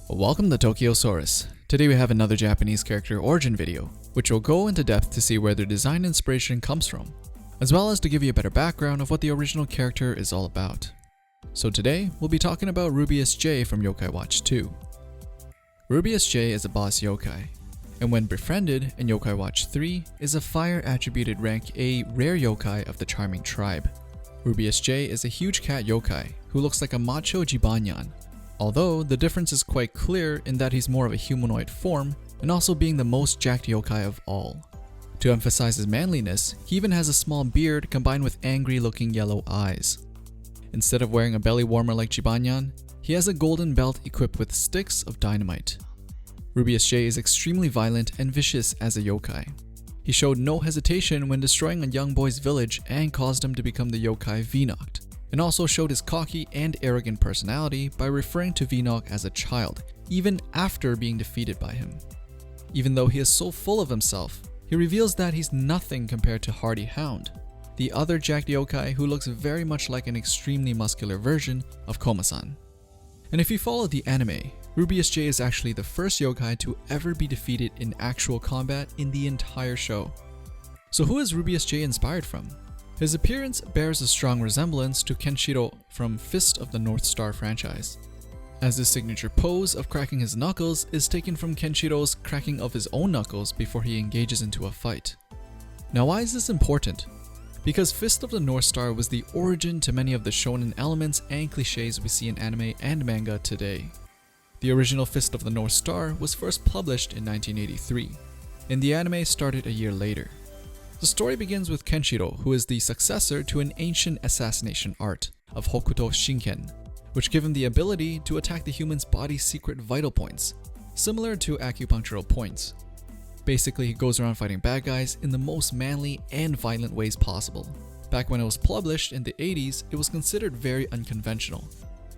Welcome to Tokyosaurus. Today we have another Japanese character origin video, which will go into depth to see where their design inspiration comes from, as well as to give you a better background of what the original character is all about. So today, we'll be talking about Rubeus J from Yokai Watch 2. Rubeus J is a boss yokai, and when befriended in Yokai Watch 3, is a fire attributed rank A rare yokai of the Charming tribe. Rubeus J is a huge cat yokai who looks like a macho jibanyan, although the difference is quite clear in that he's more of a humanoid form and also being the most jacked yokai of all. To emphasize his manliness, he even has a small beard combined with angry looking yellow eyes. Instead of wearing a belly warmer like Jibanyan, he has a golden belt equipped with sticks of dynamite. Rubeus J is extremely violent and vicious as a yokai. He showed no hesitation when destroying a young boy's village and caused him to become the yokai Vinoct, and also showed his cocky and arrogant personality by referring to Vinoct as a child, even after being defeated by him. Even though he is so full of himself, he reveals that he's nothing compared to Hardy Hound, the other jacked yokai who looks very much like an extremely muscular version of Koma-san. And if you follow the anime, Rubeus J is actually the first yokai to ever be defeated in actual combat in the entire show. So who is Rubeus J inspired from? His appearance bears a strong resemblance to Kenshiro from Fist of the North Star franchise, as his signature pose of cracking his knuckles is taken from Kenshiro's cracking of his own knuckles before he engages into a fight. Now why is this important? Because Fist of the North Star was the origin to many of the shonen elements and cliches we see in anime and manga today. The original Fist of the North Star was first published in 1983, and the anime started a year later. The story begins with Kenshiro, who is the successor to an ancient assassination art of Hokuto Shinken, which give him the ability to attack the human's body's secret vital points, similar to acupunctural points. Basically, he goes around fighting bad guys in the most manly and violent ways possible. Back when it was published in the 80s, it was considered very unconventional,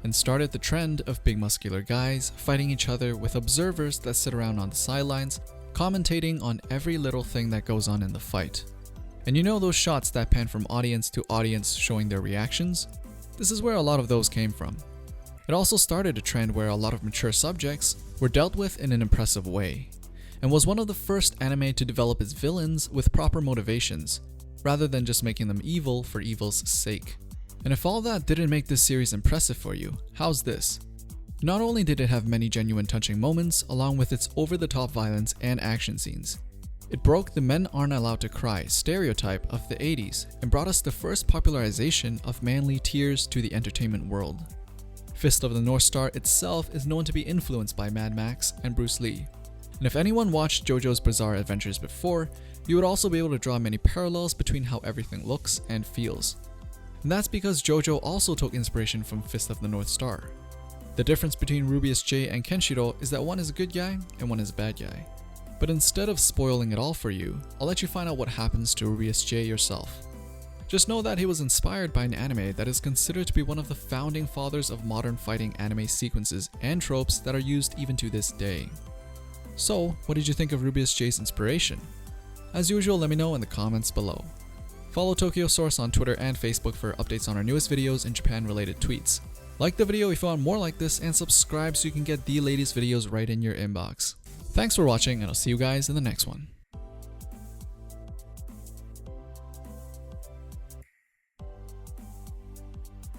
and started the trend of big muscular guys fighting each other with observers that sit around on the sidelines, commentating on every little thing that goes on in the fight. And you know those shots that pan from audience to audience showing their reactions? This is where a lot of those came from. It also started a trend where a lot of mature subjects were dealt with in an impressive way, and was one of the first anime to develop its villains with proper motivations, rather than just making them evil for evil's sake. And if all that didn't make this series impressive for you, how's this? Not only did it have many genuine touching moments along with its over-the-top violence and action scenes, it broke the men aren't allowed to cry stereotype of the 80s and brought us the first popularization of manly tears to the entertainment world. Fist of the North Star itself is known to be influenced by Mad Max and Bruce Lee. And if anyone watched JoJo's Bizarre Adventures before, you would also be able to draw many parallels between how everything looks and feels. And that's because JoJo also took inspiration from Fist of the North Star. The difference between Rubeus J and Kenshiro is that one is a good guy and one is a bad guy. But instead of spoiling it all for you, I'll let you find out what happens to Rubeus J yourself. Just know that he was inspired by an anime that is considered to be one of the founding fathers of modern fighting anime sequences and tropes that are used even to this day. So, what did you think of Rubeus J's inspiration? As usual, let me know in the comments below. Follow Tokyosaurus on Twitter and Facebook for updates on our newest videos and Japan-related tweets. Like the video if you want more like this, and subscribe so you can get the latest videos right in your inbox. Thanks for watching, and I'll see you guys in the next one.